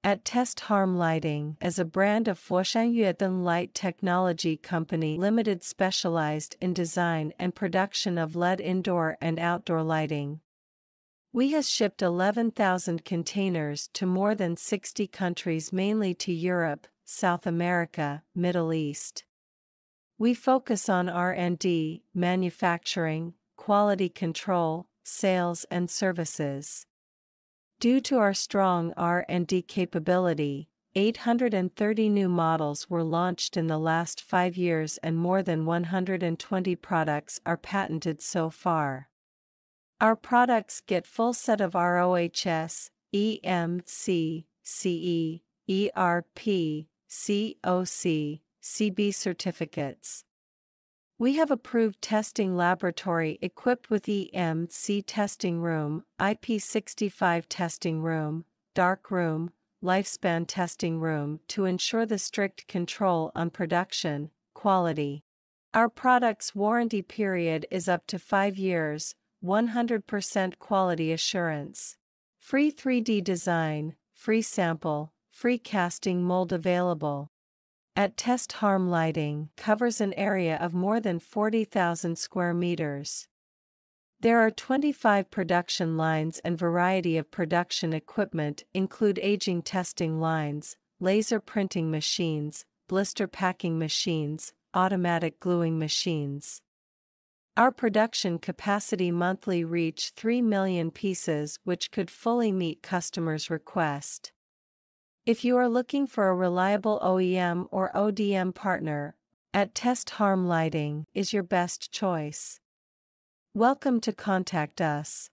At Oteshen Lighting as a brand of Oteshen Light Technology Company Limited specialized in design and production of LED indoor and outdoor lighting. We has shipped 11,000 containers to more than 60 countries, mainly to Europe, South America, Middle East. We focus on R&D, manufacturing, quality control, sales and services. Due to our strong R&D capability, 830 new models were launched in the last 5 years and more than 120 products are patented so far. Our products get full set of RoHS, EMC, CE, ERP, COC, CB certificates. We have approved testing laboratory equipped with EMC testing room, IP65 testing room, dark room, lifespan testing room to ensure the strict control on production, quality. Our product's warranty period is up to 5 years, 100% quality assurance. Free 3D design, free sample, free casting mold available. At Oteshen Lighting covers an area of more than 40,000 square meters. There are 25 production lines and variety of production equipment include aging testing lines, laser printing machines, blister packing machines, automatic gluing machines. Our production capacity monthly reach 3 million pieces, which could fully meet customers' request. If you are looking for a reliable OEM or ODM partner, at Oteshen Lighting is your best choice. Welcome to contact us.